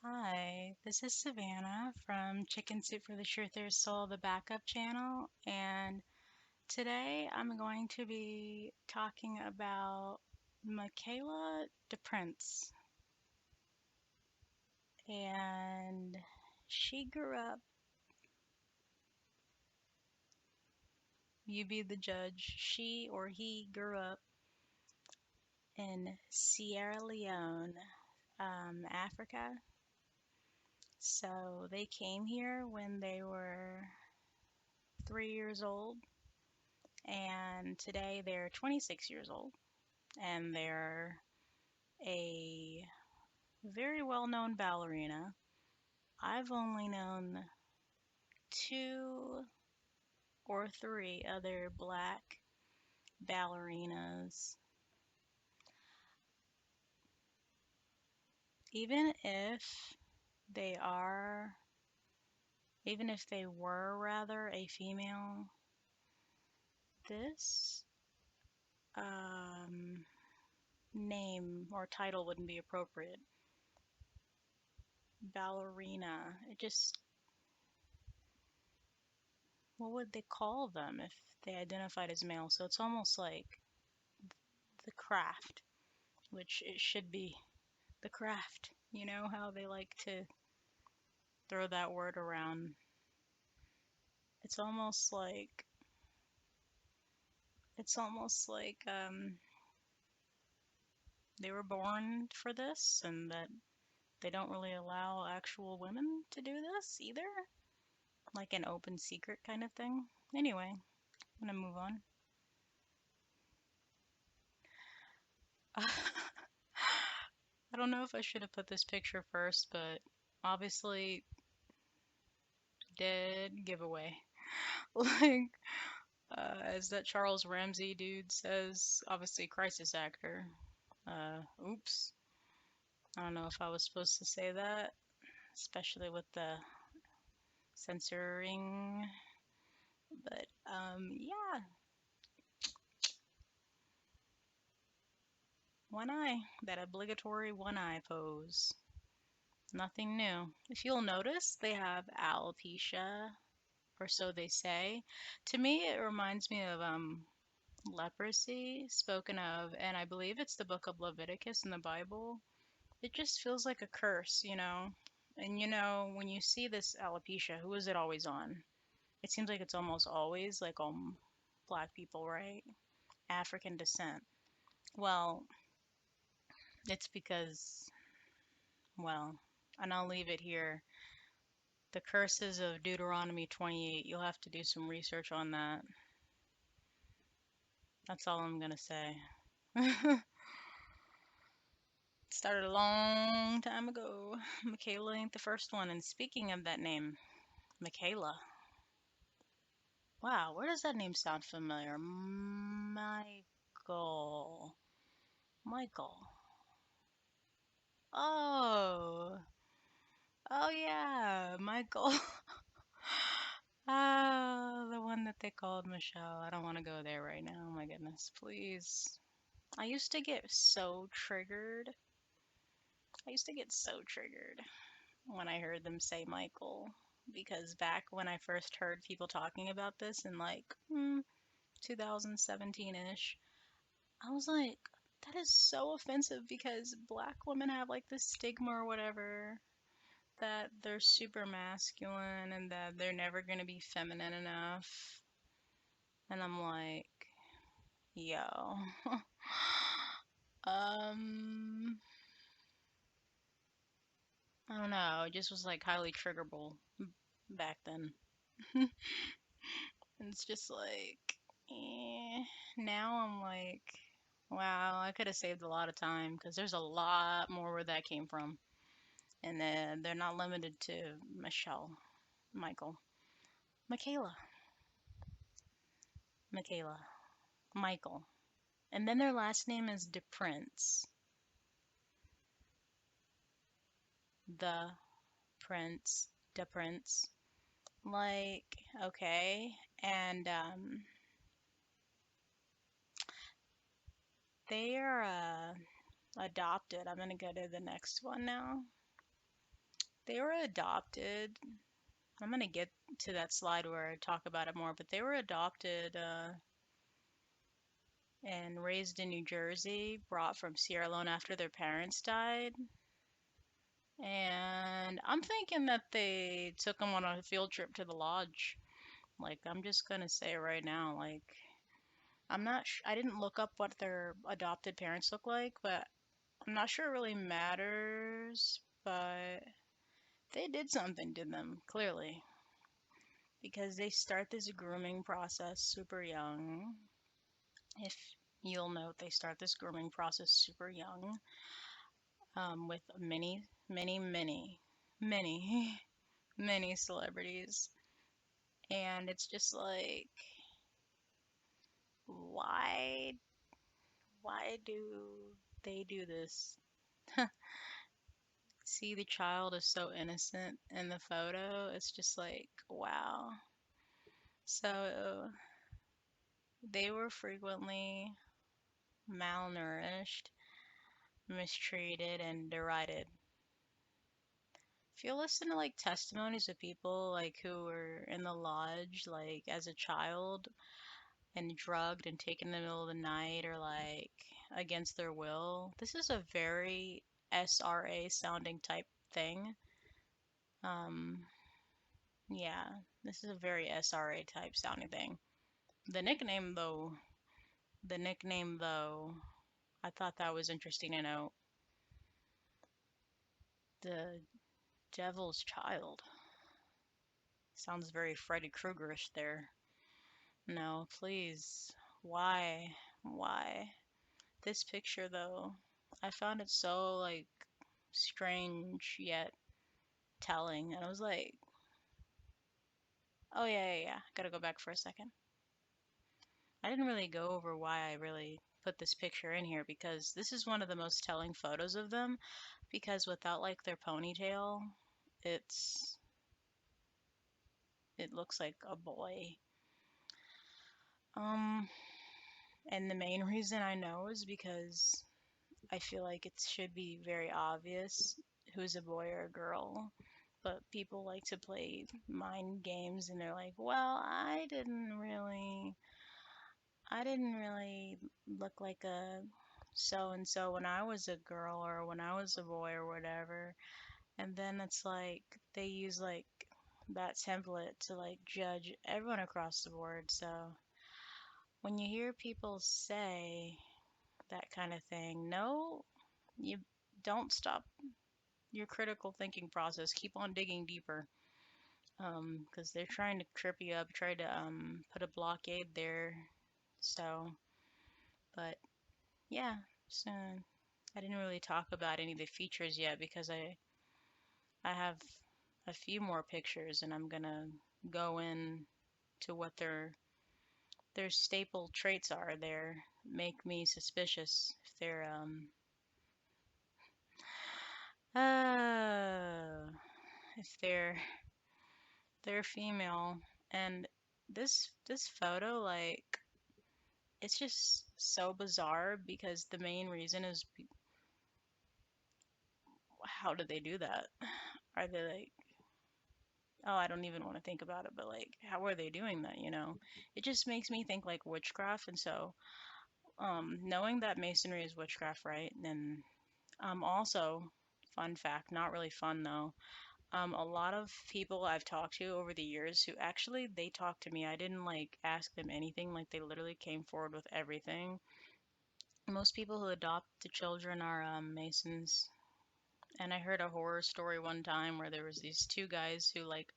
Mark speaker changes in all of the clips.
Speaker 1: Hi, this is Savannah from Chicken Soup for the Truth There's Soul, the backup channel, and today I'm going to be talking about Michaela DePrince. And she grew up, you be the judge, she or he grew up in Sierra Leone, Africa. So they came here when they were 3 years old, and today they're 26 years old, and they're a very well known ballerina. I've only known two or three other black ballerinas. Even if they are, even if they were rather a female, this um, name or title wouldn't be appropriate. Ballerina. It just, what would they call them if they identified as male? So it's almost like the craft, which it should be the craft. You know how they like to throw that word around? It's almost like it's almost like they were born for this and that they don't really allow actual women to do this either. Like an open secret kind of thing. Anyway, I'm gonna move on. I don't know if I should have put this picture first, but obviously dead giveaway. Like, as that Charles Ramsey dude says, obviously crisis actor. Oops. I don't know if I was supposed to say that, especially with the censoring. But yeah, one eye, that obligatory one eye pose. Nothing new. If you'll notice, they have alopecia, or so they say. To me, it reminds me of leprosy spoken of, and I believe it's the book of Leviticus in the Bible. It just feels like a curse, you know? And when you see this alopecia, who is it always on? It seems like it's almost always like black people, right? African descent. Well, it's because, well, and I'll leave it here. The curses of Deuteronomy 28, you'll have to do some research on that. That's all I'm gonna say. Started a long time ago. Michaela ain't the first one. And speaking of that name, Michaela. Wow, where does that name sound familiar? Michael. Michael. Oh. Oh yeah, Michael. Ah, the one that they called Michelle. I don't want to go there right now. Oh my goodness, please. I used to get so triggered. I used to get so triggered when I heard them say Michael, because back when I first heard people talking about this in like 2017-ish, I was like, that is so offensive because black women have like this stigma or whatever that they're super masculine and that they're never gonna be feminine enough. And I'm like, yo, um, I don't know. It just was like highly triggerable back then. And it's just like, eh. Now I'm like, wow, I could have saved a lot of time because there's a lot more where that came from. And then they're not limited to Michelle, Michael, Michaela, Michaela, Michael. And then their last name is DePrince. The Prince, DePrince. Like, okay. And they are adopted. I'm gonna go to the next one now. They were adopted. I'm gonna get to that slide where I talk about it more, but they were adopted and raised in New Jersey, brought from Sierra Leone after their parents died. And I'm thinking that they took them on a field trip to the lodge. Like, I'm just gonna say it right now. Like, I didn't look up what their adopted parents look like, but I'm not sure it really matters. But they did something to them, clearly, because they start this grooming process super young. If you'll note, they start this grooming process super young, with many, many celebrities. And it's just like, why, why do they do this? See, the child is so innocent in the photo. It's just like, wow. So they were frequently malnourished, mistreated, and derided. If you listen to like testimonies of people like who were in the lodge like as a child and drugged and taken in the middle of the night or like against their will, this is a very SRA sounding type thing. Um, yeah, this is a very SRA type sounding thing. The nickname though, the nickname though, I thought that was interesting to note. The Devil's Child sounds very Freddy Kruegerish there. No, please. Why? Why? This picture, though, I found it so, like, strange yet telling. And I was like, oh, yeah, yeah, yeah. Gotta go back for a second. I didn't really go over why I really put this picture in here because this is one of the most telling photos of them. Because without, like, their ponytail, it's, it looks like a boy. Um, and the main reason I know is because I feel like it should be very obvious who's a boy or a girl, but people like to play mind games and they're like, "Well, I didn't really look like a so and so when I was a girl or when I was a boy or whatever." And then it's like they use like that template to like judge everyone across the board. So when you hear people say that kind of thing, no, you don't stop your critical thinking process. Keep on digging deeper. Because they're trying to trip you up, try to put a blockade there. So, but yeah, so I didn't really talk about any of the features yet because I have a few more pictures and I'm gonna go in to what their staple traits are. They're make me suspicious if they're uh if they're female. And this photo, like, it's just so bizarre because the main reason is how did they do that? Are they like, oh, I don't even want to think about it, but like, how are they doing that, you know? It just makes me think like witchcraft. And so, knowing that masonry is witchcraft, right? And also, fun fact, not really fun though. A lot of people I've talked to over the years who actually they talked to me. I didn't like ask them anything. Like they literally came forward with everything. Most people who adopt the children are Masons. And I heard a horror story one time where there was these two guys who like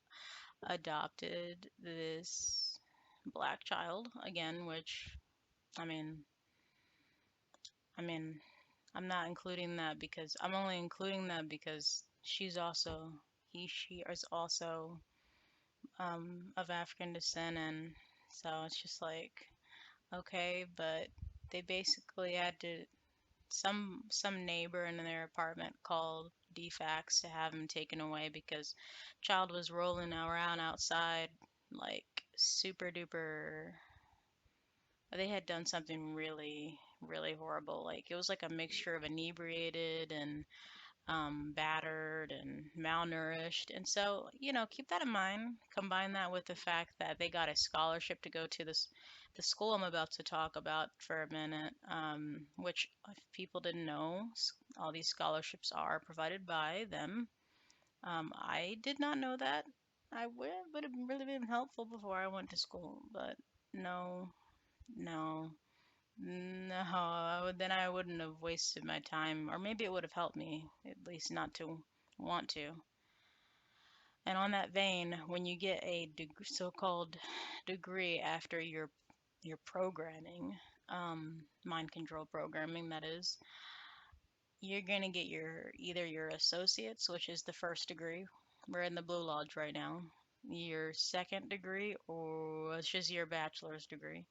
Speaker 1: adopted this black child again, which I mean, I mean, I'm not including that because I'm only including that because she's also she is also of African descent, and so it's just like okay, but they basically had to some neighbor in their apartment called DFAX to have him taken away because child was rolling around outside like super duper. They had done something really, really horrible. Like it was like a mixture of inebriated and battered and malnourished. And so, keep that in mind. Combine that with the fact that they got a scholarship to go to the school I'm about to talk about for a minute, which if people didn't know, all these scholarships are provided by them. I did not know that. I would have really been helpful before I went to school, but no, no. No, then I wouldn't have wasted my time, or maybe it would have helped me, at least not to want to. And on that vein, when you get a so-called degree after your programming, mind control programming, that is, you're gonna get either your associates, which is the first degree. We're in the Blue Lodge right now. Your second degree, or it's just your bachelor's degree,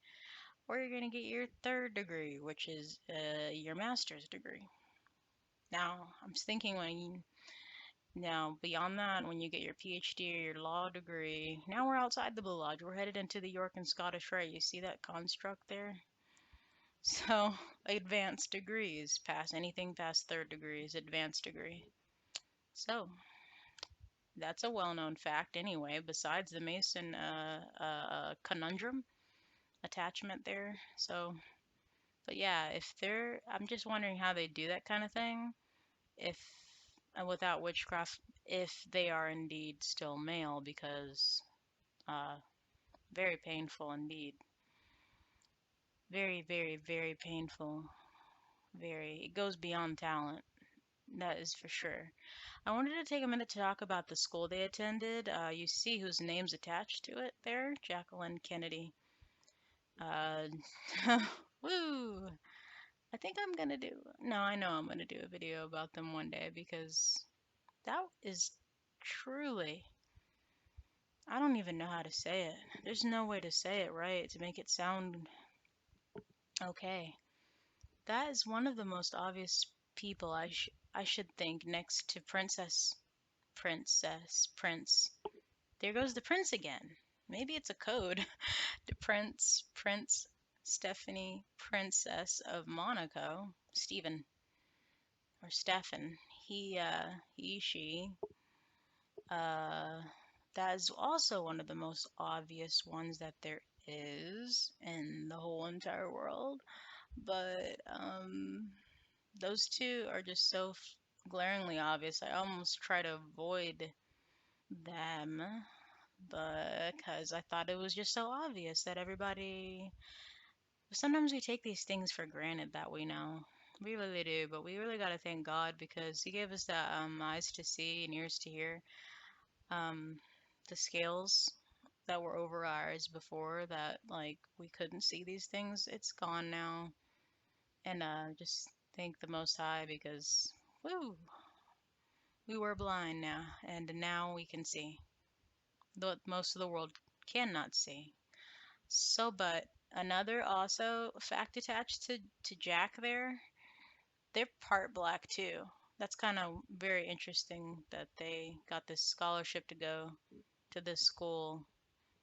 Speaker 1: or you're going to get your third degree, which is your master's degree. Now, I'm thinking now beyond that, when you get your PhD or your law degree, now we're outside the Blue Lodge. We're headed into the York and Scottish Rite. You see that construct there? So, advanced degrees, past anything past third degree is advanced degree. So, that's a well-known fact anyway, besides the Mason conundrum attachment there. So, but yeah, I'm just wondering how they do that kind of thing, if without witchcraft, if they are indeed still male, because uh, very painful indeed, very, very, very painful. Very, it goes beyond talent. That is for sure. I wanted to take a minute to talk about the school they attended. You see whose name's attached to it there, Jacqueline Kennedy. Uh, woo! I think I'm gonna do. No, I know I'm gonna do a video about them one day because that is truly. I don't even know how to say it. There's no way to say it right to make it sound okay. That is one of the most obvious people I should think next to Prince. There goes the Prince again. Maybe it's a code. DePrince, Prince, Stephanie, Princess of Monaco, Stephen or Stefan. She. Uh, that is also one of the most obvious ones that there is in the whole entire world. But those two are just so glaringly obvious. I almost try to avoid them because I thought it was just so obvious that everybody. Sometimes we take these things for granted that we know. We really do, but we really got to thank God because He gave us that eyes to see and ears to hear. Um, the scales that were over our eyes before that, like, we couldn't see these things, it's gone now. And just thank the Most High because, woo, we were blind now, and now we can see what most of the world cannot see. So, but another also fact attached to Jack there, they're part black too. That's kind of very interesting that they got this scholarship to go to this school.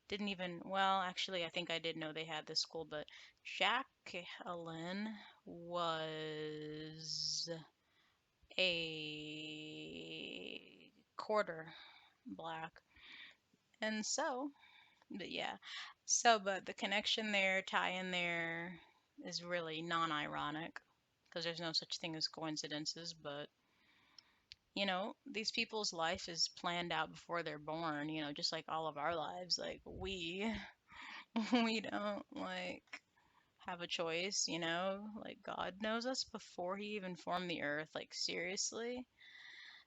Speaker 1: Didn't even, well, actually, I think I did know they had this school, but Jacqueline was a quarter black. And so, but yeah. So, but the connection there, tie in there, is really non-ironic because there's no such thing as coincidences, but these people's life is planned out before they're born, just like all of our lives. Like we don't like have a choice, like God knows us before he even formed the earth. Like seriously,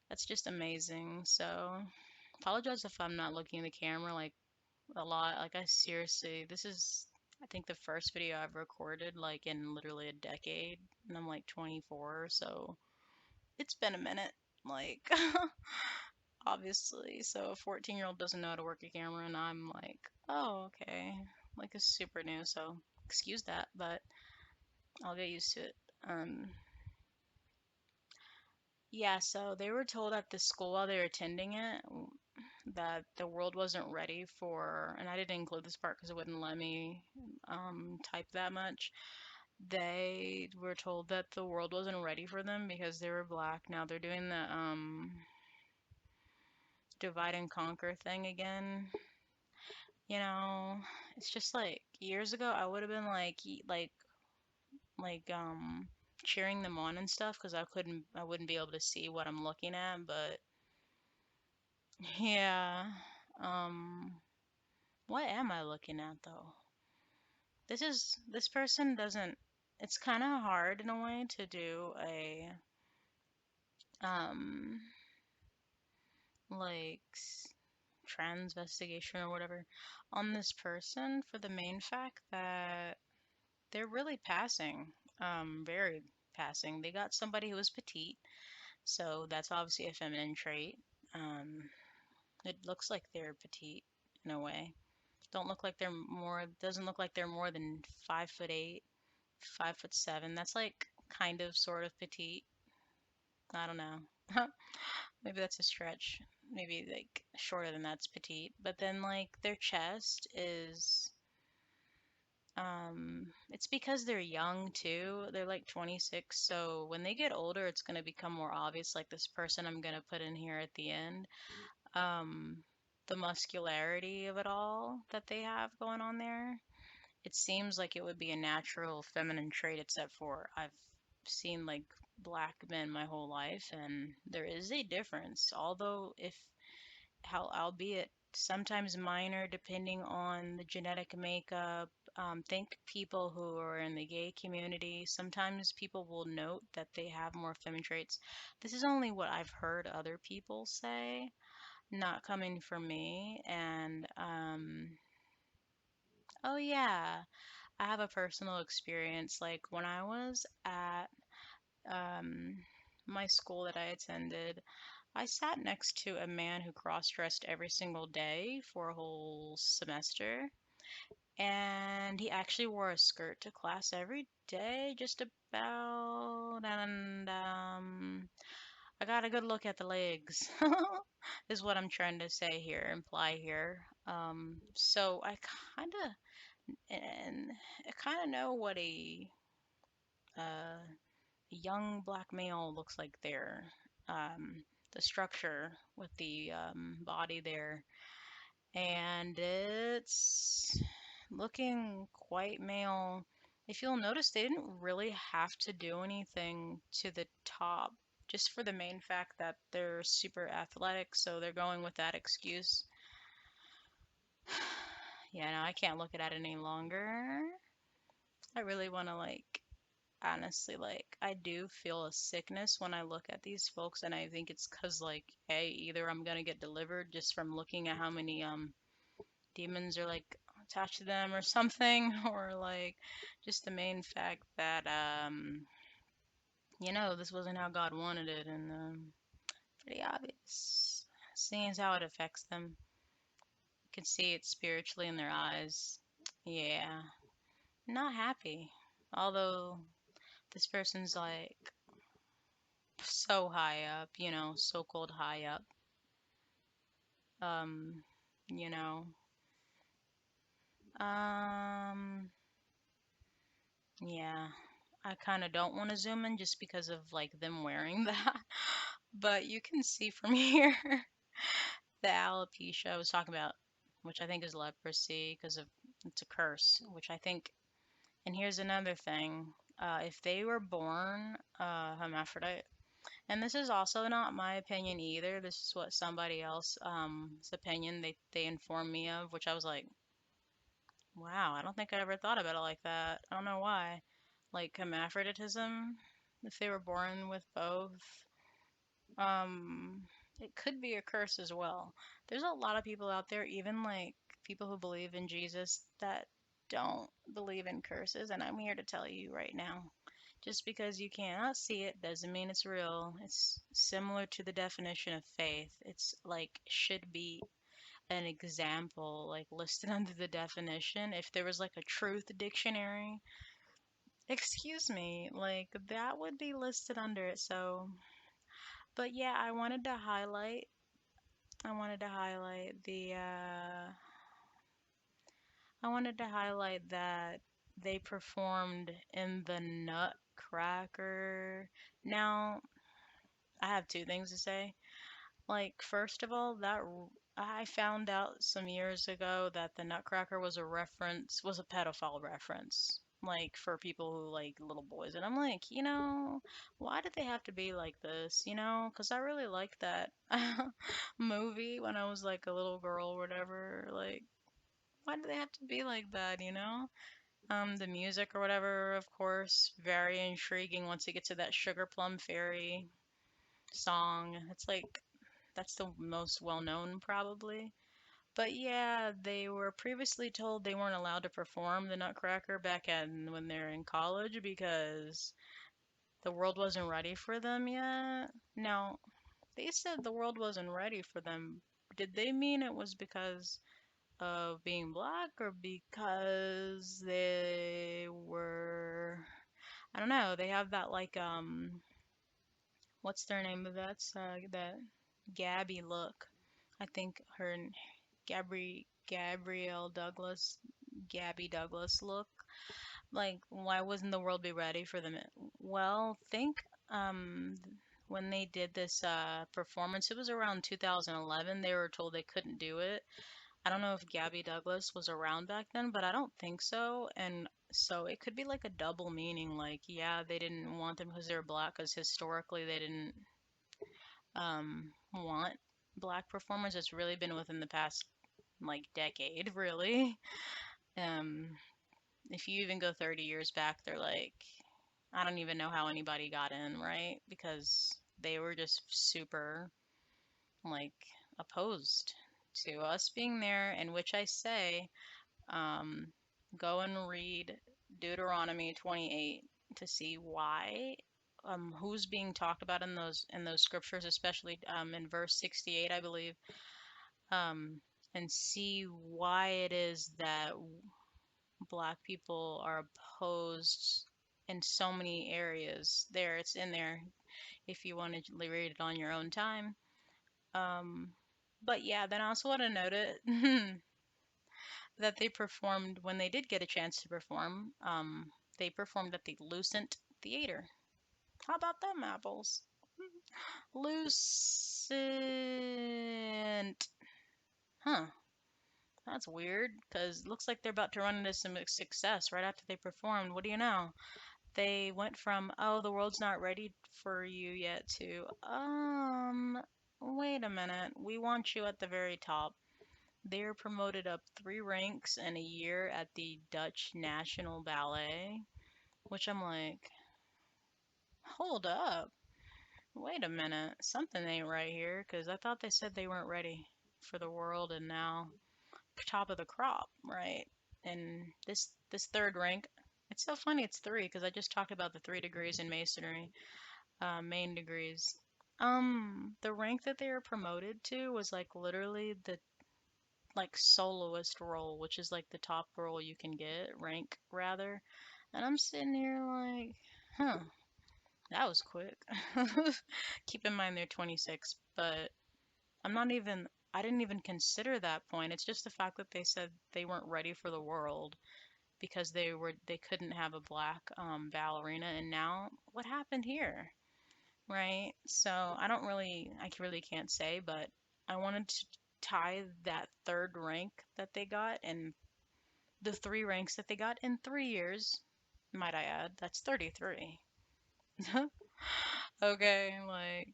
Speaker 1: that's just amazing. So, apologize if I'm not looking at the camera like a lot. Like I seriously, this is I think the first video I've recorded like in literally a decade, and I'm like 24, so it's been a minute. Like obviously, so a 14-year-old doesn't know how to work a camera, and I'm like, oh, okay. Like it's super new, so excuse that, but I'll get used to it. Yeah, so they were told at the school while they were attending it that the world wasn't ready for, and I didn't include this part because it wouldn't let me type that much. they were told that the world wasn't ready for them because they were black. Now they're doing the divide and conquer thing again. You know, it's just like years ago I would have been like like cheering them on and stuff because I wouldn't be able to see what I'm looking at, but yeah. Um what am I looking at though? This person doesn't it's kind of hard in a way to do a um like transvestigation or whatever on this person for the main fact that they're really passing, very passing. They got somebody who is petite, so that's obviously a feminine trait. Um, it looks like they're petite in a way. Don't look like they're more. Doesn't look like they're more than 5'8", 5'7". That's like kind of sort of petite. I don't know. Maybe that's a stretch. Maybe like shorter than that's petite. But then like their chest is it's because they're young too. They're like 26, so when they get older, it's going to become more obvious, like this person I'm going to put in here at the end. Um, the muscularity of it all that they have going on there. It seems like it would be a natural feminine trait, except for I've seen like black men my whole life, and there is a difference. Although if how albeit sometimes minor depending on the genetic makeup. Think people who are in the gay community, sometimes people will note that they have more feminine traits. This is only what I've heard other people say, not coming from me. And oh yeah, I have a personal experience. Like when I was at um, my school that I attended, I sat next to a man who cross-dressed every single day for a whole semester, and he actually wore a skirt to class every day, just about, and I got a good look at the legs, is what I'm trying to say here, imply here. So kind of, and I kind of know what uh, young black male looks like there. The structure with the body there, and it's looking quite male. If you'll notice, they didn't really have to do anything to the top, just for the main fact that they're super athletic, so they're going with that excuse. Yeah, no, I can't look at it any longer. I really want to honestly, I do feel a sickness when I look at these folks, and I think it's because, like, A, either I'm gonna get delivered just from looking at how many demons are like attached to them or something, or like just the main fact that this wasn't how God wanted it, and pretty obvious, seeing as how it affects them. You can see it spiritually in their eyes. Yeah, not happy. Although this person's like so high up, so-called high up. Um, you know. Um, yeah. I kind of don't want to zoom in just because of like them wearing that. But you can see from here the alopecia I was talking about, which I think is leprosy because of it's a curse, which I think. And here's another thing: if they were born hermaphrodite, and this is also not my opinion either. This is what somebody else's opinion they informed me of, which I was like, wow, I don't think I ever thought about it like that. I don't know why. Like hermaphroditism, if they were born with both, um, it could be a curse as well. There's a lot of people out there, even like people who believe in Jesus, that don't believe in curses, and I'm here to tell you right now. Just because you cannot see it doesn't mean it's real. It's similar to the definition of faith. It's like should be an example like listed under the definition. If there was like a truth dictionary, excuse me, like that would be listed under it. So, but yeah, I wanted to highlight the I wanted to highlight that they performed in the Nutcracker. Now, I have two things to say. Like, first of all, I found out some years ago that the Nutcracker was a pedophile reference. Like, for people who like little boys. And I'm like, why did they have to be like this? Because I really liked that movie when I was like a little girl or whatever. Like, why do they have to be like that? The music or whatever, of course, very intriguing once you get to that Sugar Plum Fairy song. It's like that's the most well known probably. But yeah, they were previously told they weren't allowed to perform the Nutcracker back when they're in college because the world wasn't ready for them yet. Now, they said the world wasn't ready for them. Did they mean it was because of being black or because they were I don't know, they have that like what's their name of that Gabby look. I think Gabrielle Douglas Gabby Douglas look. Like why wasn't the world be ready for them? Well, think um when they did this performance, it was around 2011. They were told they couldn't do it. I don't know if Gabby Douglas was around back then, but I don't think so. And so it could be like a double meaning. Like, yeah, they didn't want them because they were black, because historically they didn't want black performers. It's really been within the past like decade, really. Um, if you even go 30 years back, they're like, I don't even know how anybody got in, right? Because they were just super like opposed to us being there, in which I say, um, go and read Deuteronomy 28 to see why, who's being talked about in those scriptures, especially in verse 68, I believe, um, and see why it is that black people are opposed in so many areas. There, it's in there if you want to read it on your own time. Um, but yeah, then I also want to note it that they performed when they did get a chance to perform. They performed at the Lucent Theater. How about them apples? Lucent. Huh. That's weird, because looks like they're about to run into some success right after they performed. What do you know? They went from, oh, the world's not ready for you yet to, wait a minute. We want you at the very top. They were promoted up 3 ranks in a year at the Dutch National Ballet, which I'm like, hold up. Wait a minute. Something ain't right here, because I thought they said they weren't ready for the world and now top of the crop, right? And this third rank, it's so funny it's three because I just talked about the 3 degrees in masonry, main degrees. The rank that they were promoted to was like literally the like soloist role, which is like the top role you can get, rank rather. And I'm sitting here like, huh, that was quick. Keep in mind they're 26, but I'm not even, I didn't even consider that point. It's just the fact that they said they weren't ready for the world because they couldn't have a black ballerina, and now what happened here, right? So I really can't say, but I wanted to tie that third rank that they got and the 3 ranks that they got in 3 years, might I add, that's 33. Okay, like,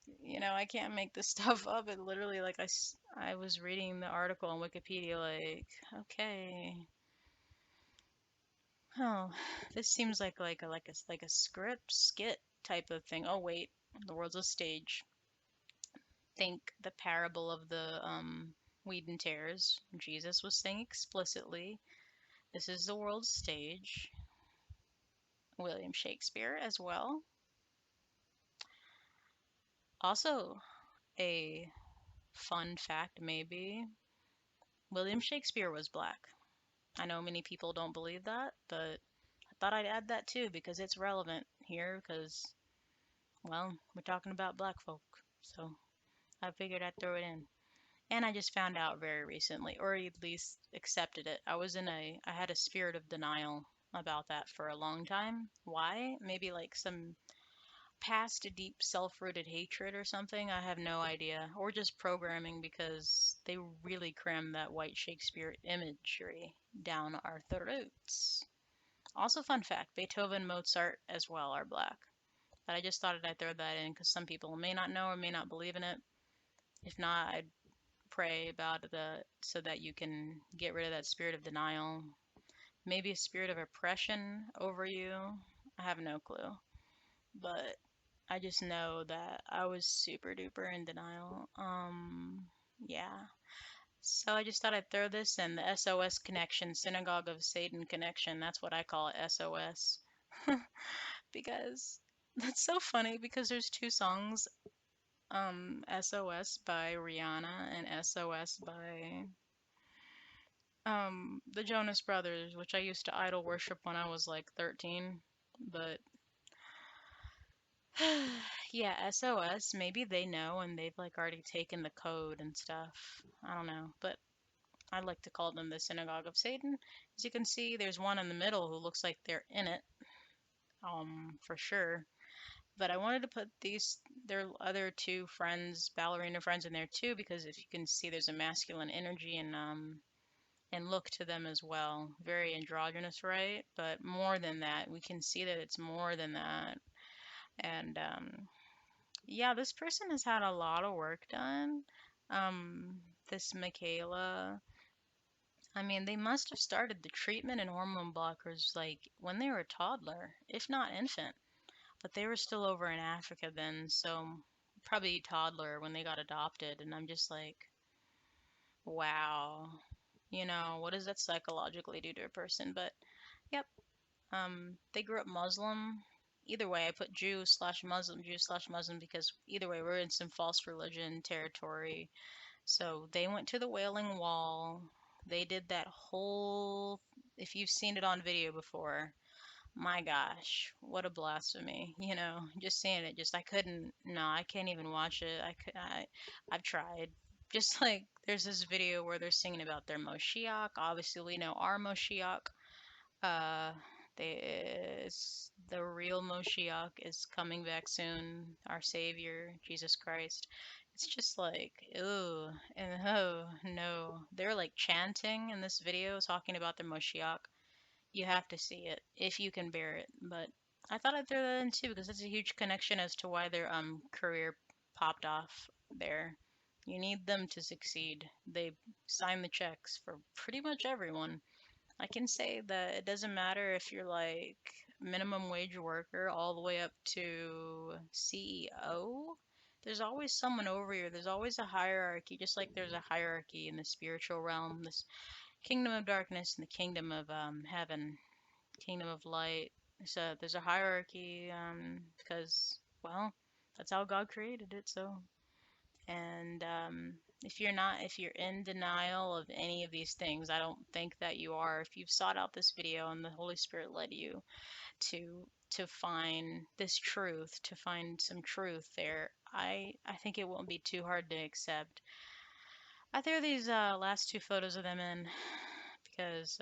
Speaker 1: I can't make this stuff up. It literally, like, I was reading the article on Wikipedia, like, okay, oh, this seems like a script skit type of thing. Oh, wait, the world's a stage. Think the parable of the wheat and tares. Jesus was saying explicitly, this is the world's stage. William Shakespeare as well. Also, a fun fact maybe, William Shakespeare was black. I know many people don't believe that, but I thought I'd add that too because it's relevant here because, well, we're talking about black folk. So I figured I'd throw it in. And I just found out very recently, or at least accepted it. I had a spirit of denial about that for a long time. Why? Maybe like some past deep self-rooted hatred or something. I have no idea. Or just programming because they really crammed that white Shakespeare imagery down our throats. Also, fun fact, Beethoven, Mozart as well are black. But I just thought I'd throw that in because some people may not know or may not believe in it. If not, I'd pray about the so that you can get rid of that spirit of denial. Maybe a spirit of oppression over you. I have no clue. But I just know that I was super duper in denial. Yeah. So I just thought I'd throw this in the SOS connection, Synagogue of Satan connection. That's what I call it, SOS. Because that's so funny because there's two songs, SOS by Rihanna and SOS by the Jonas Brothers, which I used to idol worship when I was like 13. But yeah, SOS, maybe they know and they've like already taken the code and stuff. I don't know, but I like to call them the Synagogue of Satan. As you can see, there's one in the middle who looks like they're in it, for sure. But I wanted to put their other two friends, ballerina friends, in there too, because if you can see, there's a masculine energy and look to them as well. Very androgynous, right? But more than that, we can see that it's more than that. And yeah, this person has had a lot of work done. This Michaela, I mean, they must have started the treatment and hormone blockers like when they were a toddler, if not infant. But they were still over in Africa then, so probably toddler when they got adopted. And I'm just like, wow, what does that psychologically do to a person? But yep, they grew up Muslim. Either way, I put Jew slash Muslim because either way, we're in some false religion territory. So they went to the Wailing Wall. They did that whole, if you've seen it on video before, my gosh, what a blasphemy. Just seeing it, just I couldn't, no, I can't even watch it. I've tried. Just like there's this video where they're singing about their Moshiach. Obviously, we know our Moshiach. Uh, the real Moshiach is coming back soon. Our Savior, Jesus Christ. It's just like, ew, and oh no. They're like chanting in this video talking about their Moshiach. You have to see it if you can bear it. But I thought I'd throw that in too because it's a huge connection as to why their career popped off there. You need them to succeed. They sign the checks for pretty much everyone. I can say that it doesn't matter if you're like minimum wage worker all the way up to CEO. There's always someone over you. There's always a hierarchy, just like there's a hierarchy in the spiritual realm, this kingdom of darkness and the kingdom of heaven, kingdom of light. So there's a hierarchy because, well, that's how God created it. So, and if you're in denial of any of these things, I don't think that you are. If you've sought out this video and the Holy Spirit led you to find this truth, to find some truth there, I think it won't be too hard to accept. I threw these last two photos of them in because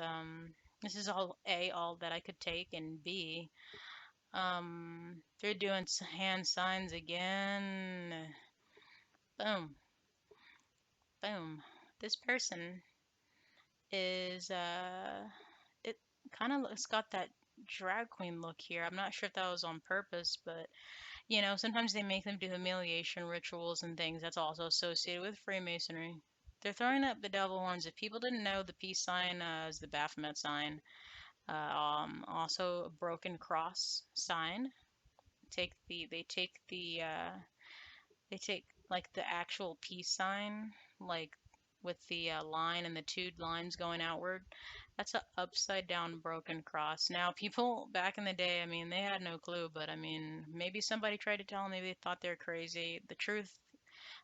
Speaker 1: this is all that I could take, and B, they're doing hand signs again. Boom, boom. This person is it kind of it's got that drag queen look here. I'm not sure if that was on purpose, but sometimes they make them do humiliation rituals and things. That's also associated with Freemasonry. They're throwing up the devil horns. If people didn't know, the peace sign is the Baphomet sign. Also a broken cross sign. Take the they take like the actual peace sign, like with the line and the two lines going outward. That's a upside down broken cross. Now, people back in the day, I mean, they had no clue, but I mean, maybe somebody tried to tell them, maybe they thought they were crazy.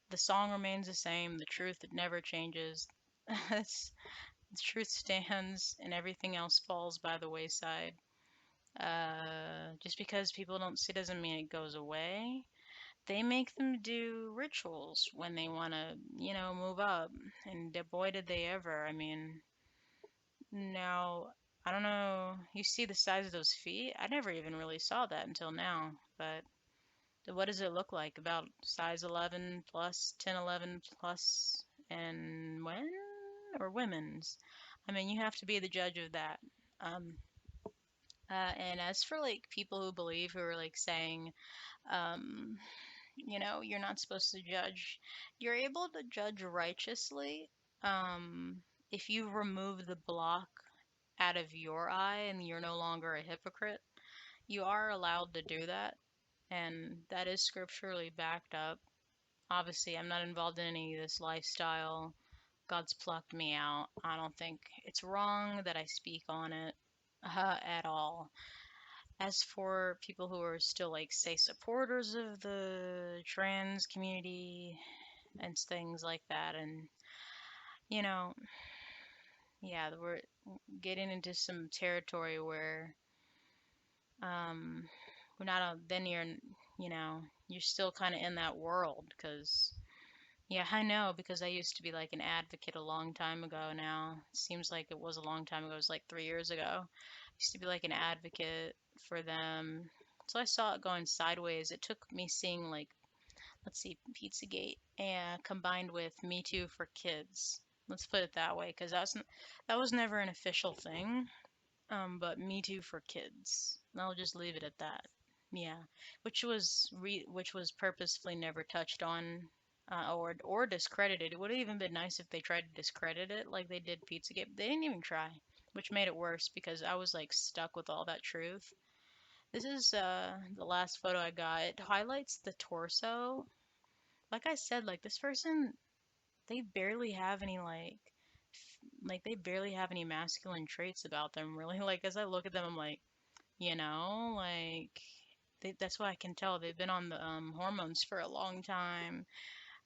Speaker 1: The song remains the same. The truth, it never changes. The truth stands, and everything else falls by the wayside. Just because people don't see doesn't mean it goes away. They make them do rituals when they want to, move up. And boy, did they ever. I mean, now, I don't know. You see the size of those feet? I never even really saw that until now. But what does it look like? About size 11 plus, 10, 11 plus, and when? Or women's? I mean, you have to be the judge of that. Um, and as for like people who are like saying, um, you're not supposed to judge. You're able to judge righteously um, if you remove the block out of your eye and you're no longer a hypocrite. You are allowed to do that, and that is scripturally backed up. Obviously, I'm not involved in any of this lifestyle. God's plucked me out. I don't think it's wrong that I speak on it at all. As for people who are still, like, say, supporters of the trans community and things like that, and, you know, yeah, we're getting into some territory where um, we're not, then you're still kind of in that world because, yeah, I know because I used to be like an advocate a long time ago now. It seems like it was a long time ago. It was like 3 years ago. I used to be like an advocate for them. So I saw it going sideways. It took me seeing like, let's see, Pizzagate and combined with Me Too for Kids. Let's put it that way, because that was never an official thing. But Me Too for Kids. I'll just leave it at that. Yeah, which was purposefully never touched on or discredited. It would have even been nice if they tried to discredit it like they did Pizzagate. But they didn't even try, which made it worse because I was like stuck with all that truth. This is the last photo I got. It highlights the torso. Like I said, like this person, they barely have any like they barely have any masculine traits about them really. Like as I look at them, I'm like, like that's why I can tell they've been on the hormones for a long time.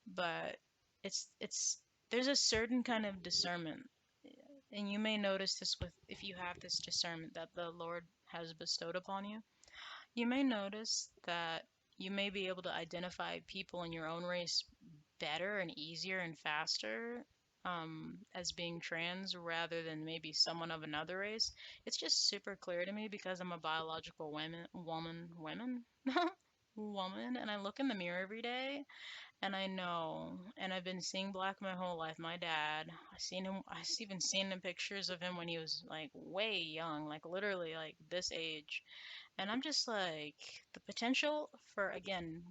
Speaker 1: But it's there's a certain kind of discernment, and you may notice this with if you have this discernment that the Lord has bestowed upon you. You may notice that you may be able to identify people in your own race better and easier and faster as being trans rather than maybe someone of another race. It's just super clear to me because I'm a biological woman, and I look in the mirror every day and I know, and I've been seeing black my whole life. My dad, I even seen the pictures of him when he was like way young, like literally like this age. And I'm just like, the potential for, again,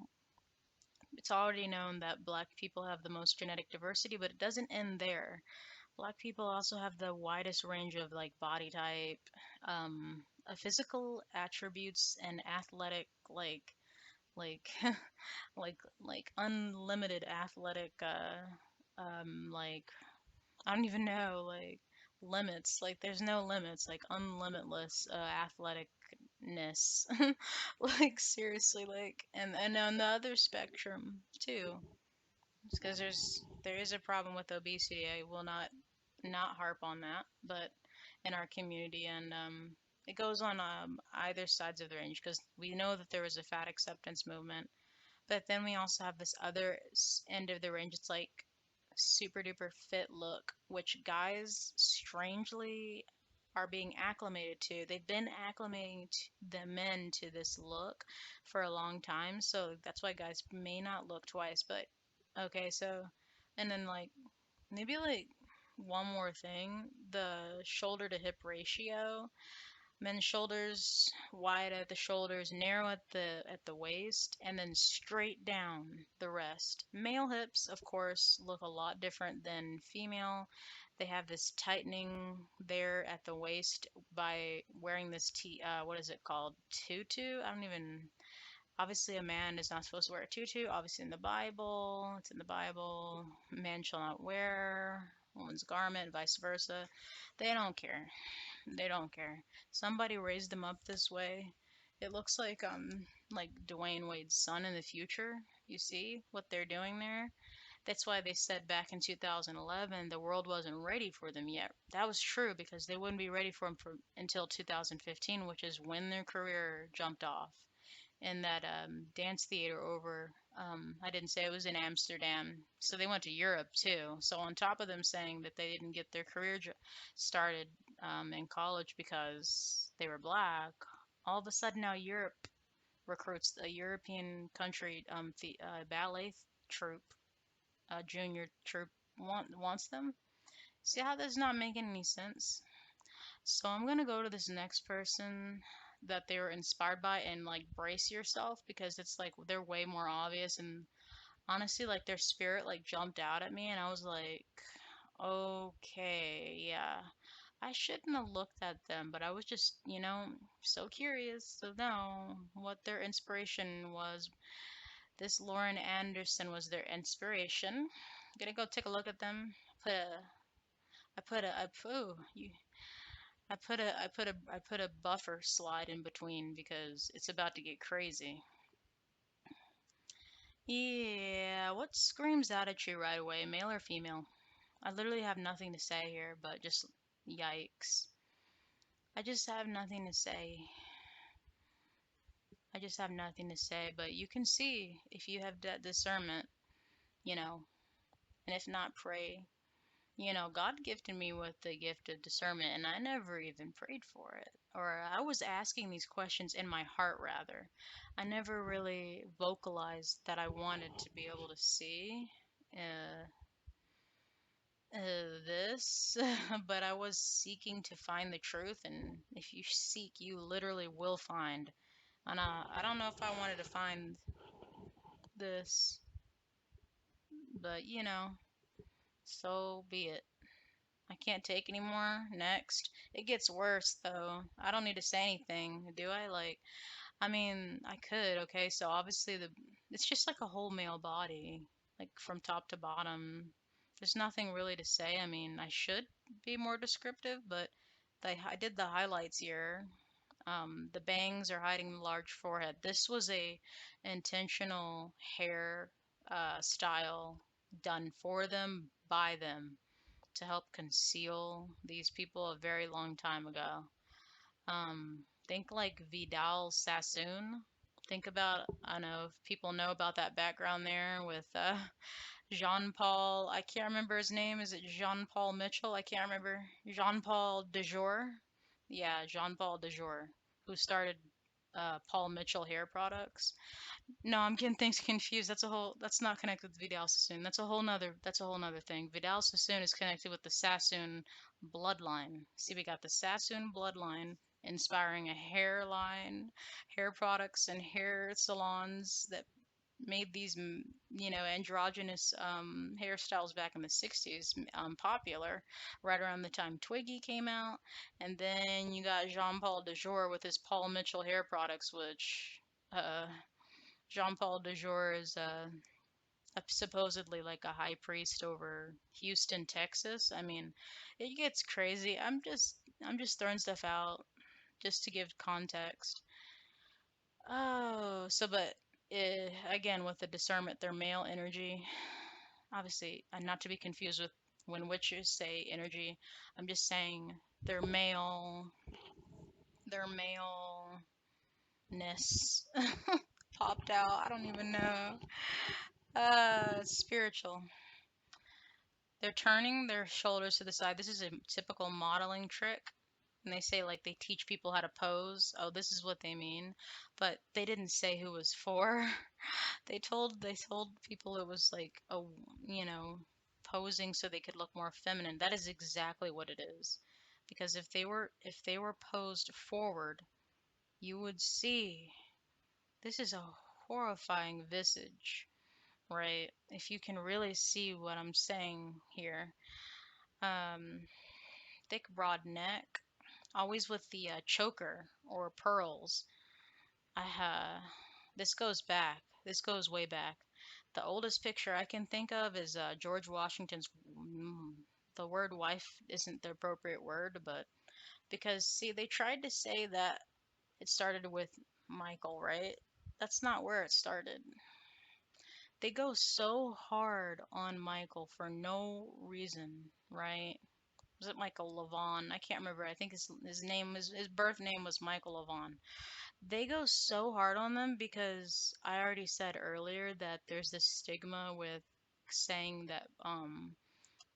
Speaker 1: it's already known that black people have the most genetic diversity, but it doesn't end there. Black people also have the widest range of like body type, physical attributes, and athletic like like unlimited athletic like I don't even know like limits. Like there's no limits. Like unlimitless athleticness. Like seriously, like and on the other spectrum too, because there is a problem with obesity. I will not harp on that, but in our community and it goes on either sides of the range because we know that there was a fat acceptance movement, but then we also have this other end of the range. It's like super duper fit look, which guys strangely are being acclimated to. They've been acclimating the men to this look for a long time, so that's why guys may not look twice. But okay, so and then like maybe like one more thing, the shoulder to hip ratio. Men's shoulders wide at the shoulders, narrow at the waist, and then straight down the rest. Male hips, of course, look a lot different than female. They have this tightening there at the waist by wearing this what is it called? Tutu? I don't even. Obviously, a man is not supposed to wear a tutu. Obviously, in the Bible, it's in the Bible. Man shall not wear woman's garment, vice versa. They don't care. They don't care. Somebody raised them up this way. It looks like Dwayne Wade's son in the future. You see what they're doing there? That's why they said back in 2011 the world wasn't ready for them yet. That was true because they wouldn't be ready for them until 2015, which is when their career jumped off in that dance theater over. I didn't say it was in Amsterdam, so they went to Europe too. So on top of them saying that they didn't get their career started in college because they were black. All of a sudden now Europe recruits a European country ballet troupe, junior troupe wants them. See how that's not making any sense? So I'm gonna go to this next person that they were inspired by and like brace yourself because it's like they're way more obvious and honestly like their spirit like jumped out at me and I was like, okay, yeah. I shouldn't have looked at them, but I was just, so curious to know what their inspiration was. This Lauren Anderson was their inspiration. I'm gonna go take a look at them. Put a, I put a, I put, ooh, you, I put a buffer slide in between because it's about to get crazy. Yeah, what screams out at you right away, male or female? I literally have nothing to say here, but just yikes. I just have nothing to say. I just have nothing to say, but you can see if you have that discernment, you know, and if not, pray. God gifted me with the gift of discernment, and I never even prayed for it. Or I was asking these questions in my heart, rather. I never really vocalized that I wanted to be able to see uh, this, but I was seeking to find the truth, and if you seek, you literally will find. And I don't know if I wanted to find this, but so be it. I can't take anymore. Next. It gets worse though. I don't need to say anything, do I? Like, I mean, I could, okay? So obviously it's just like a whole male body, like from top to bottom. There's nothing really to say. I mean, I should be more descriptive, but I did the highlights here. The bangs are hiding the large forehead. This was a intentional hair style done for them by them to help conceal these people a very long time ago. Think like Vidal Sassoon. Think about, I don't know if people know about that background there with Jean Paul. I can't remember his name. Is it Jean Paul Mitchell? I can't remember. Jean Paul Dejour. Yeah, Jean Paul Dejour, who started Paul Mitchell hair products. No, I'm getting things confused. That's not connected with Vidal Sassoon. That's a whole nother thing. Vidal Sassoon is connected with the Sassoon bloodline. See, we got the Sassoon bloodline inspiring a hairline, hair products and hair salons that made these, androgynous hairstyles back in the 60s popular, right around the time Twiggy came out. And then you got Jean-Paul Dejour with his Paul Mitchell hair products, which Jean-Paul Dejour is supposedly like a high priest over Houston, Texas. I mean, it gets crazy. I'm just throwing stuff out just to give context. Oh, so but again with the discernment, their male energy, obviously, and not to be confused with when witches say energy. I'm just saying their their maleness popped out. I don't even know. Spiritual. They're turning their shoulders to the side. This is a typical modeling trick. And they say like they teach people how to pose. Oh, this is what they mean. But they didn't say who it was for. They told people it was like you know, posing so they could look more feminine. That is exactly what it is. Because if they were posed forward, you would see this is a horrifying visage, right? If you can really see what I'm saying here. Um, Thick, broad neck, always with the choker or pearls. I this goes back. This goes way back. The oldest picture I can think of is George Washington's. The word wife isn't the appropriate word, but because see, they tried to say that it started with Michael, right? That's not where it started. They go so hard on Michael for no reason, right? Was it Michael Levon? I can't remember. I think his birth name was Michael Levon. They go so hard on them because I already said earlier that there's this stigma with saying that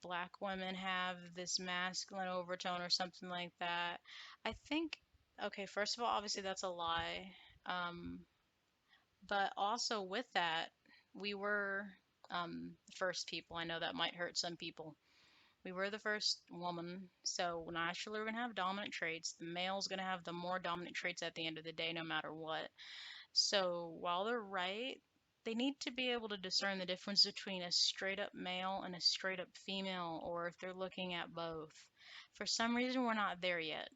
Speaker 1: black women have this masculine overtone or something like that. I think, okay, first of all, obviously that's a lie. Um, but also with that, we were the first people. I know that might hurt some people. We were the first woman, so naturally we're gonna have dominant traits. The male's gonna have the more dominant traits at the end of the day, no matter what. So while they're right, they need to be able to discern the difference between a straight up male and a straight up female, or if they're looking at both. For some reason, we're not there yet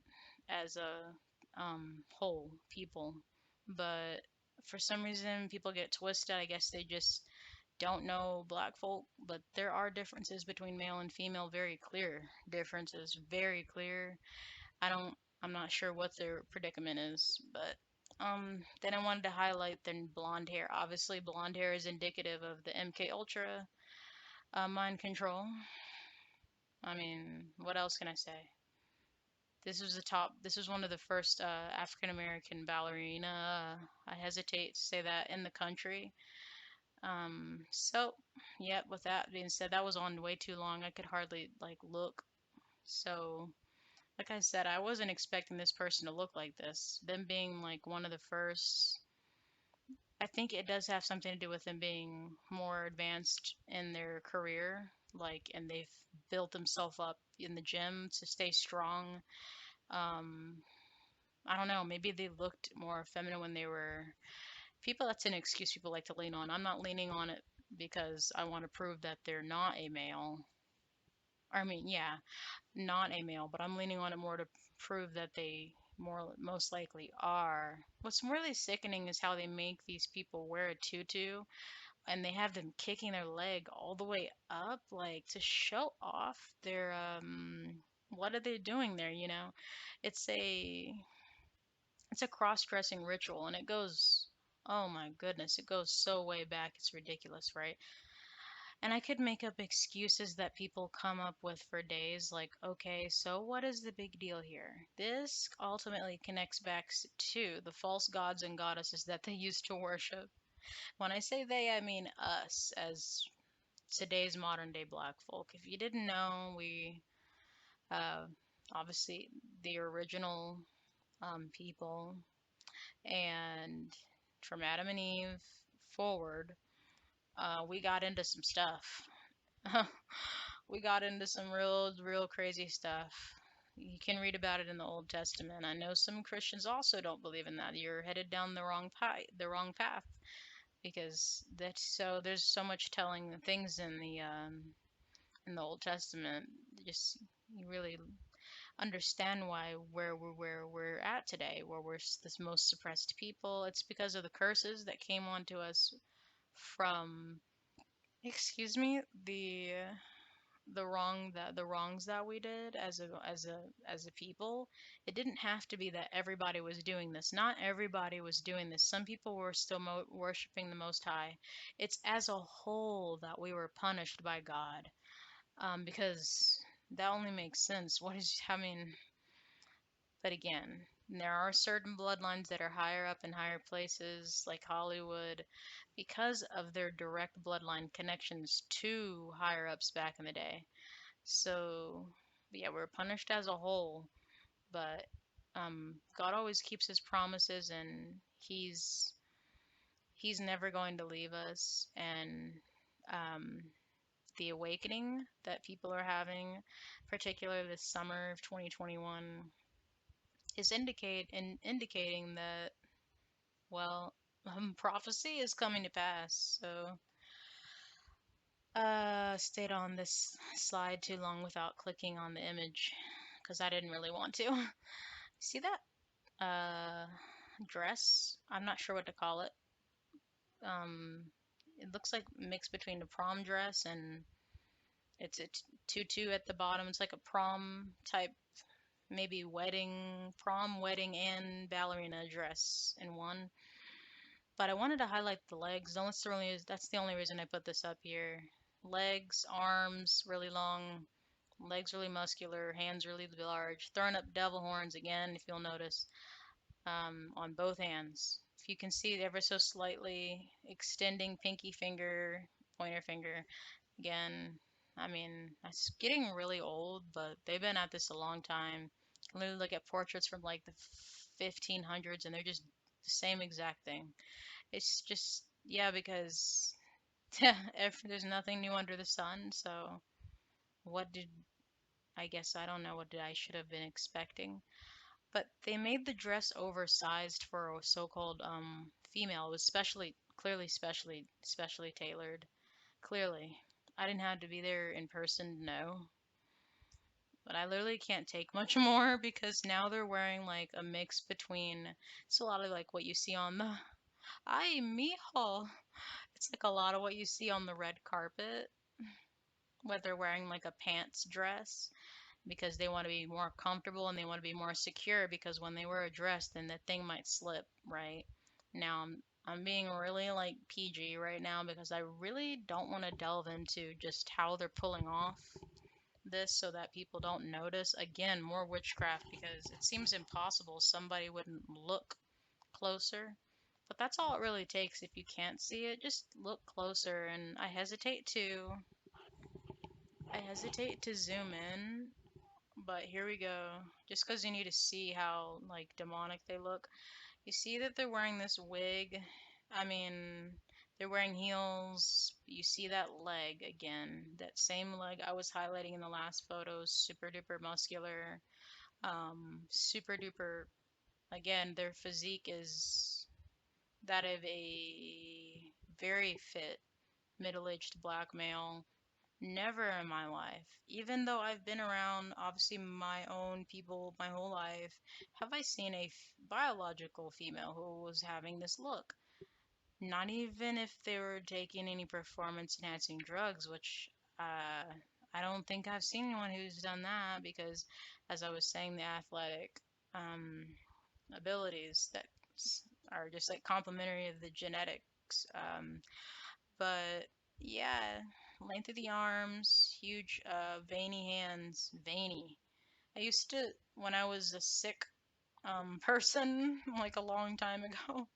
Speaker 1: as a whole people, but for some reason, people get twisted. I guess they just don't know black folk, but there are differences between male and female, very clear differences, very clear. I don't, I'm not sure what their predicament is, but then I wanted to highlight the blonde hair. Obviously, blonde hair is indicative of the MK Ultra mind control. I mean, what else can I say? This was the top. This was one of the first African American ballerina. I hesitate to say that in the country. So, yeah. With that being said, that was on way too long. I could hardly like look. So, like I said, I wasn't expecting this person to look like this. Them being like one of the first, I think it does have something to do with them being more advanced in their career, like, and they've built themselves up in the gym to stay strong. Um, I don't know, maybe they looked more feminine when they were people. That's an excuse people like to lean on. I'm not leaning on it because I want to prove that they're not a male. I mean, yeah, not a male, but I'm leaning on it more to prove that they more most likely are. What's really sickening is how they make these people wear a tutu and they have them kicking their leg all the way up like to show off their what are they doing there, you know? It's a it's a cross-dressing ritual and it goes, oh my goodness, it goes so way back. It's ridiculous, right? And I could make up excuses that people come up with for days, like, okay, so what is the big deal here? This ultimately connects back to the false gods and goddesses that they used to worship. When I say they, I mean us, as today's modern day black folk. If you didn't know, we, uh, obviously, the original people, and from Adam and Eve forward, we got into some stuff. We got into some real crazy stuff. You can read about it in the Old Testament. I know some Christians also don't believe in that. You're headed down the wrong path, because that's so there's so much telling things in the Old Testament. Just you really understand why where we're at today, where we're this most suppressed people. It's because of the curses that came onto us from, excuse me, the wrongs that we did as a people. It didn't have to be that everybody was doing this. Not everybody was doing this. Some people were still worshiping the Most High. It's as a whole that we were punished by God, because that only makes sense. What is, I mean, but again, there are certain bloodlines that are higher up in higher places, like Hollywood, because of their direct bloodline connections to higher ups back in the day. So, yeah, we're punished as a whole, but God always keeps his promises, and he's never going to leave us. And um, the awakening that people are having, particularly this summer of 2021, is indicating that, well, prophecy is coming to pass. So, stayed on this slide too long without clicking on the image because I didn't really want to. See that dress? I'm not sure what to call it. Um, it looks like a mix between a prom dress and it's a tutu at the bottom. It's like a prom type, maybe prom, wedding, and ballerina dress in one. But I wanted to highlight the legs. That's the only reason I put this up here. Legs, arms, really long, legs really muscular, hands really large. Throwing up devil horns again, if you'll notice, on both hands. If you can see it ever so slightly extending pinky finger, pointer finger. Again, I mean, it's getting really old, but they've been at this a long time. You can literally look at portraits from like the 1500s, and they're just the same exact thing. It's just, yeah, because if there's nothing new under the sun, so what did I guess I don't know what did I should have been expecting. But they made the dress oversized for a so-called female. It was specially tailored. Clearly. I didn't have to be there in person to know. But I literally can't take much more because now they're wearing like a mix between it's a lot of like what you see on the ay mijo. It's like a lot of what you see on the red carpet, where they're wearing like a pants dress because they want to be more comfortable and they want to be more secure because when they wear a dress then the thing might slip, right? Now I'm being really like PG right now because I really don't want to delve into just how they're pulling off this so that people don't notice. Again, more witchcraft because it seems impossible somebody wouldn't look closer. But that's all it really takes. If you can't see it, just look closer. And I hesitate to zoom in, but here we go. Just because you need to see how like demonic they look. You see that they're wearing this wig. I mean, they're wearing heels. You see that leg again. That same leg I was highlighting in the last photo. Super duper muscular. Super duper. Again, their physique is that of a very fit middle-aged black male. Never in my life, even though I've been around obviously my own people my whole life, have I seen a biological female who was having this look. Not even if they were taking any performance enhancing drugs, which I don't think I've seen anyone who's done that because, as I was saying, the athletic um, abilities that are just like complementary of the genetics. But yeah, length of the arms, huge veiny hands, veiny. I used to, when I was a sick person, like a long time ago,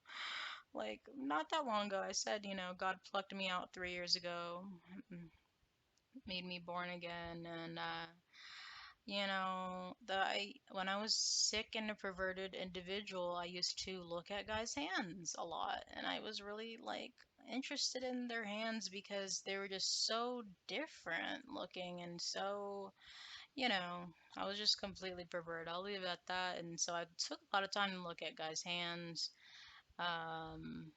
Speaker 1: like not that long ago, I said, God plucked me out 3 years ago, made me born again, and when I was sick and a perverted individual, I used to look at guys' hands a lot, and I was really like interested in their hands because they were just so different looking and so, you know, I was just completely perverted. I'll leave it at that. And so I took a lot of time to look at guys' hands. Um,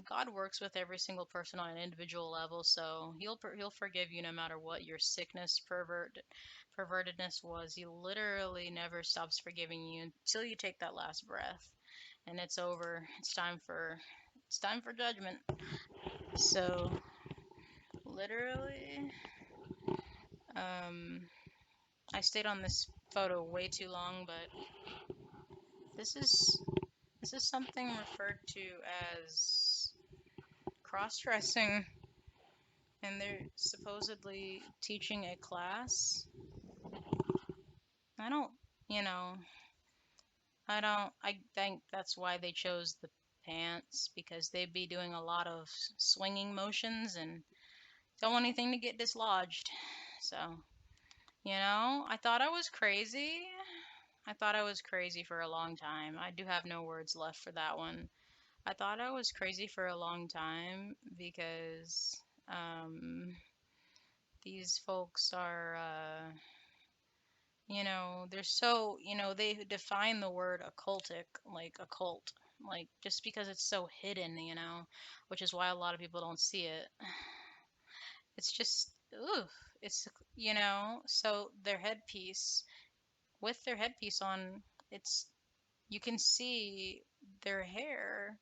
Speaker 1: God works with every single person on an individual level, so he'll forgive you no matter what your sickness, pervertedness was. He literally never stops forgiving you until you take that last breath, and it's over. It's time for judgment. So literally, um, I stayed on this photo way too long, but this is this is something referred to as cross-dressing, and they're supposedly teaching a class. I don't, you know, I think that's why they chose the pants because they'd be doing a lot of swinging motions and don't want anything to get dislodged. So, I thought I was crazy. I thought I was crazy for a long time. I do have no words left for that one. I thought I was crazy for a long time because these folks are, they're so, they define the word occultic, like occult, like just because it's so hidden, which is why a lot of people don't see it. It's just, ooh, it's, so with their headpiece on, it's, you can see their hair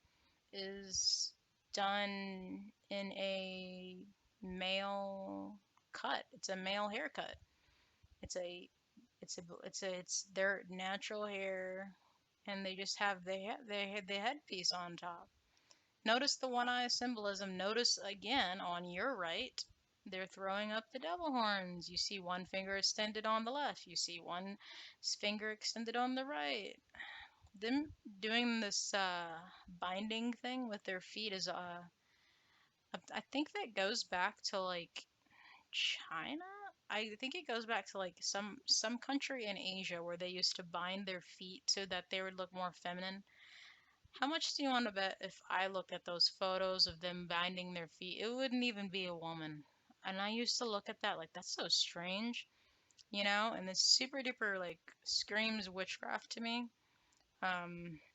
Speaker 1: is done in a male cut. It's a male haircut. It's a it's their natural hair, and they just have the headpiece on top. Notice the one eye symbolism. Notice again on your right, they're throwing up the devil horns. You see one finger extended on the left. You see one finger extended on the right. Them doing this binding thing with their feet is I think that goes back to like China. I think it goes back to like some country in Asia where they used to bind their feet so that they would look more feminine. How much do you want to bet if I looked at those photos of them binding their feet, it wouldn't even be a woman. And I used to look at that like that's so strange, and it's super duper like screams witchcraft to me.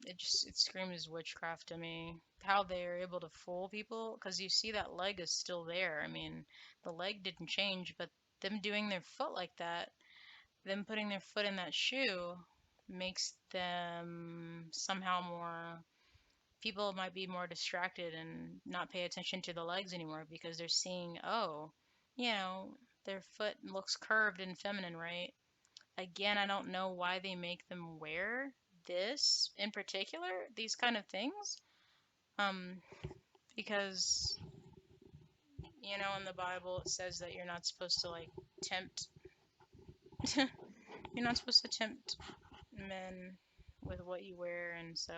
Speaker 1: It screams witchcraft to me. How they're able to fool people, because you see that leg is still there. I mean, the leg didn't change, but them doing their foot like that, them putting their foot in that shoe, makes them somehow more. People might be more distracted and not pay attention to the legs anymore because they're seeing, oh, you know, their foot looks curved and feminine, right? Again, I don't know why they make them wear this in particular, these kind of things. Um, because, in the Bible it says that you're not supposed to like tempt, you're not supposed to tempt men with what you wear, and so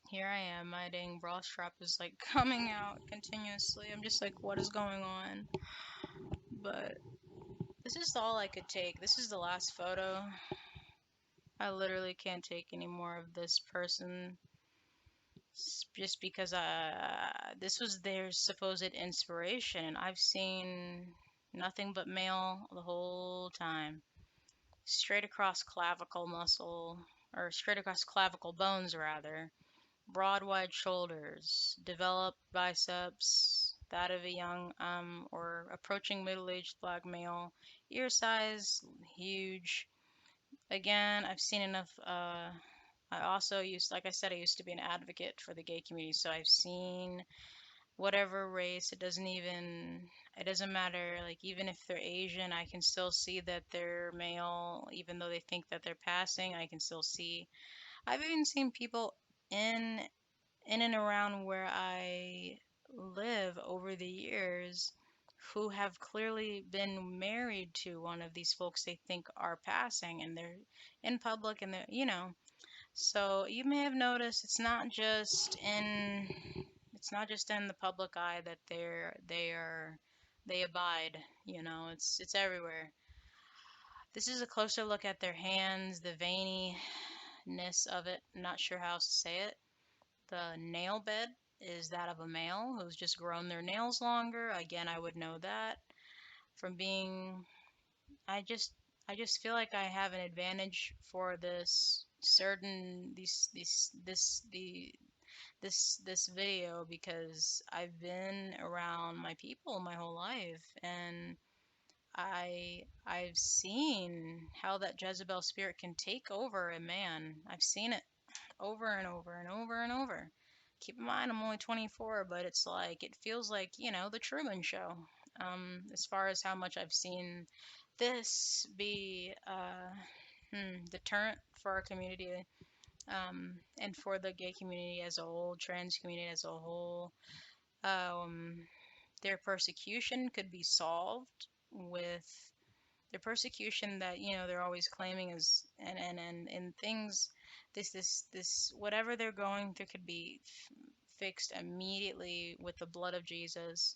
Speaker 1: here I am, my dang bra strap is like coming out continuously. I'm just like, what is going on? But this is all I could take. This is the last photo. I literally can't take any more of this person just because this was their supposed inspiration, and I've seen nothing but male the whole time. Straight across clavicle muscle, or straight across clavicle bones, rather. Broad, wide shoulders, developed biceps, that of a young or approaching middle-aged black male. Ear size, huge. Again, I've seen enough. I also like I said, I used to be an advocate for the gay community, so I've seen whatever race, it doesn't matter. Like, even if they're Asian, I can still see that they're male, even though they think that they're passing, I can still see. I've even seen people in, in and around where I live over the years who have clearly been married to one of these folks they think are passing, and they're in public, and so you may have noticed it's not just in the public eye that they abide, it's everywhere. This is a closer look at their hands, the veininess of it. Not sure how else to say it. The nail bed is that of a male who's just grown their nails longer. Again, I would know that from being. I just I just feel like I have an advantage for this certain this video because I've been around my people my whole life, and I've seen how that Jezebel spirit can take over a man. I've seen it over and over and over and over. Keep in mind, I'm only 24, but it's like, it feels like, the Truman Show. As far as how much I've seen this be deterrent for our community, and for the gay community as a whole, trans community as a whole. Um, their persecution could be solved with the persecution that they're always claiming is and things this whatever they're going through could be fixed immediately with the blood of Jesus.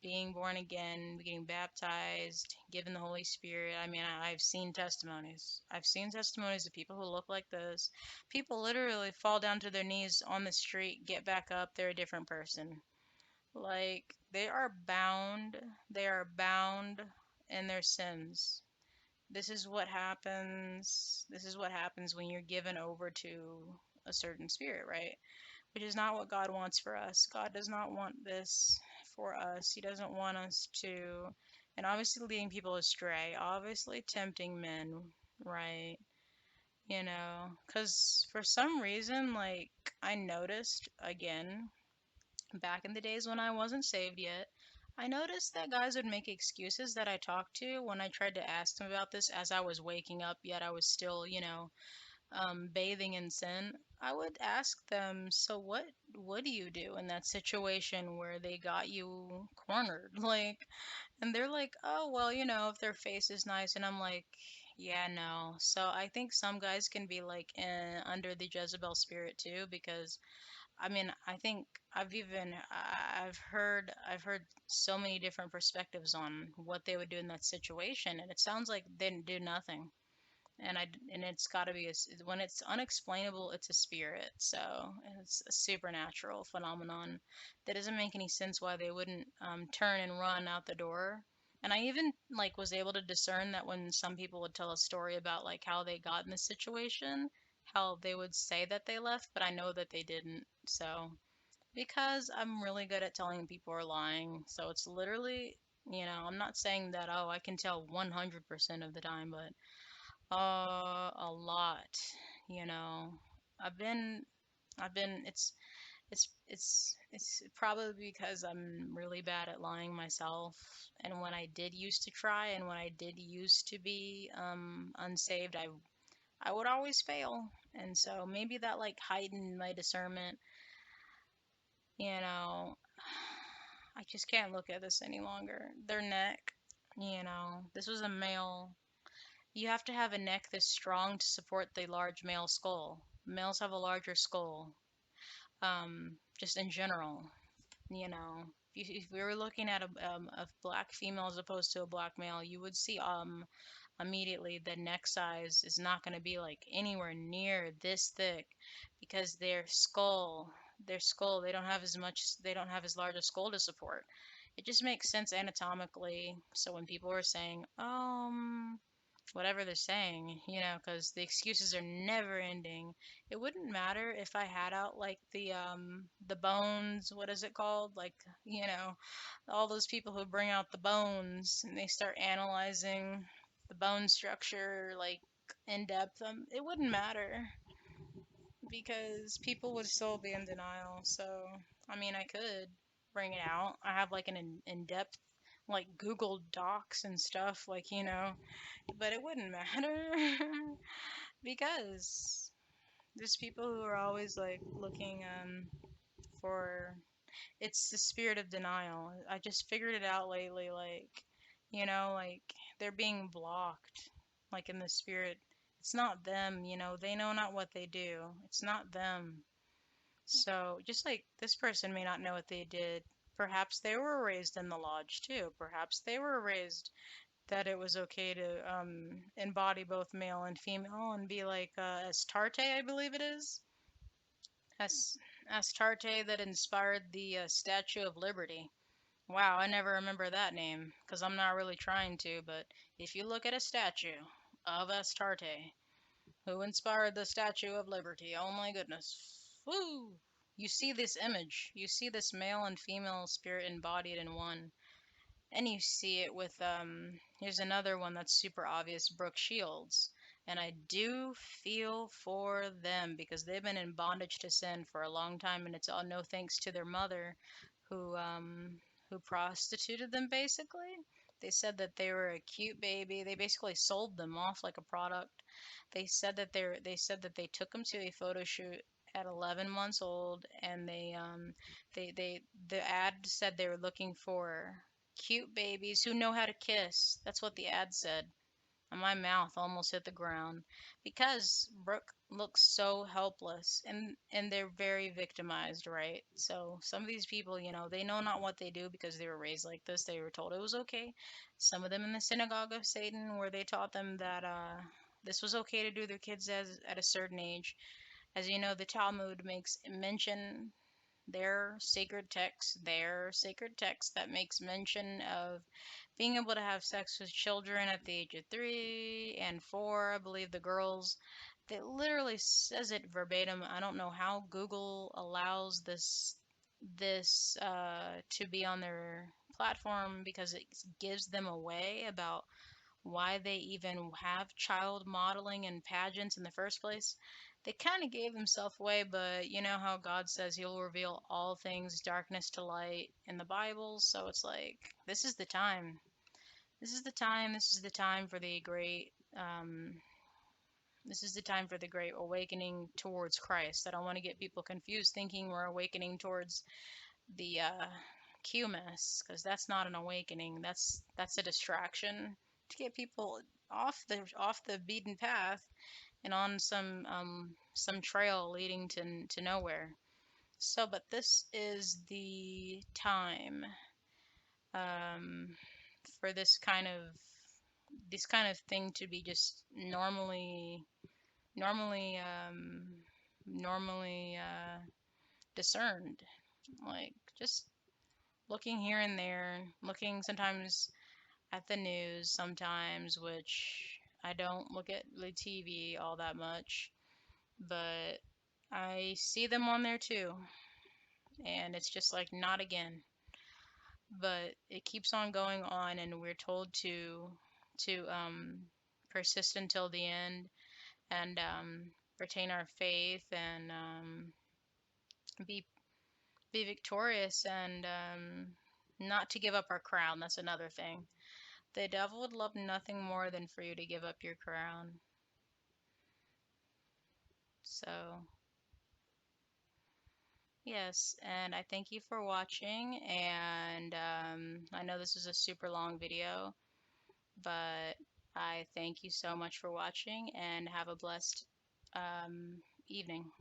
Speaker 1: Being born again, getting baptized, given the Holy Spirit. I mean, I've seen testimonies. I've seen testimonies of people who look like this. People literally fall down to their knees on the street, get back up, they're a different person. Like, they are bound in their sins. This is what happens when you're given over to a certain spirit, right? Which is not what God wants for us. God does not want this for us. He doesn't want us to, and obviously leading people astray, obviously tempting men, right? Because for some reason, like, I noticed again back in the days when I wasn't saved yet, I noticed that guys would make excuses that I talked to when I tried to ask them about this as I was waking up, yet I was still, bathing in sin. I would ask them, so what do you do in that situation where they got you cornered? Like, and they're like, oh, well, if their face is nice, and I'm like, yeah, no. So I think some guys can be like under the Jezebel spirit too, because I mean, I think I've heard so many different perspectives on what they would do in that situation, and it sounds like they didn't do nothing. And it's got to be when it's unexplainable, it's a spirit. So it's a supernatural phenomenon that doesn't make any sense why they wouldn't turn and run out the door. And I even like was able to discern that when some people would tell a story about like how they got in this situation, how they would say that they left, but I know that they didn't. So because I'm really good at telling people are lying, so it's literally, I'm not saying that, oh, I can tell 100% of the time, but a lot, you know. I've been it's probably because I'm really bad at lying myself. And when I did used to try and when I did used to be unsaved, I would always fail. And so maybe that like heightened my discernment, you know. I just can't look at this any longer. Their neck, this was a male. You have to have a neck this strong to support the large male skull. Males have a larger skull, just in general. You know, if we were looking at a black female as opposed to a black male, you would see immediately the neck size is not going to be like anywhere near this thick because their skull, they don't have as large a skull to support. It just makes sense anatomically. So when people are saying, whatever they're saying, because the excuses are never ending. It wouldn't matter if I had out like the bones, what is it called? Like, all those people who bring out the bones and they start analyzing the bone structure like in depth. It wouldn't matter because people would still be in denial. So, I mean, I could bring it out. I have like an in-depth like Google Docs and stuff, like, but it wouldn't matter because there's people who are always like looking for it's the spirit of denial. I just figured it out lately, like, like they're being blocked, like in the spirit. It's not them, they know not what they do. It's not them. So, just like this person may not know what they did, perhaps they were raised in the lodge too. Perhaps they were raised that it was okay to embody both male and female and be like Astarte, I believe it is. As Astarte that inspired the Statue of Liberty. Wow, I never remember that name because I'm not really trying to, but if you look at a statue of Astarte, who inspired the Statue of Liberty, oh my goodness. Woo! You see this image. You see this male and female spirit embodied in one. And you see it with here's another one that's super obvious, Brooke Shields. And I do feel for them because they've been in bondage to sin for a long time and it's all no thanks to their mother who prostituted them basically. They said that they were a cute baby. They basically sold them off like a product. They took them to a photo shoot at 11 months old and the ad said they were looking for cute babies who know how to kiss. That's what the ad said. And my mouth almost hit the ground because Brooke looks so helpless and they're very victimized, right? So some of these people, they know not what they do because they were raised like this. They were told it was okay. Some of them in the synagogue of Satan where they taught them that this was okay to do their kids as at a certain age. As you know, the Talmud makes mention their sacred text that makes mention of being able to have sex with children at the age of 3 and 4. I believe the girls, that literally says it verbatim. I don't know how Google allows this to be on their platform because it gives them away about why they even have child modeling and pageants in the first place. They kind of gave themselves away, but you know how God says He'll reveal all things, darkness to light in the Bible. So it's like, this is the time. This is the time. This is the time for the great. This is the time for the great awakening towards Christ. I don't want to get people confused thinking we're awakening towards the QMS because that's not an awakening. That's a distraction to get people off the beaten path and on some trail leading to nowhere. But this is the time um, for this kind of thing to be just normally, normally discerned. Like just looking here and there, looking sometimes at the news, sometimes, which I don't look at the TV all that much, but I see them on there too, and it's just like not again. But it keeps on going on, and we're told to persist until the end and retain our faith and be be victorious and not to give up our crown. That's another thing. The devil would love nothing more than for you to give up your crown. So, yes, and I thank you for watching. And I know this is a super long video, but I thank you so much for watching and have a blessed evening.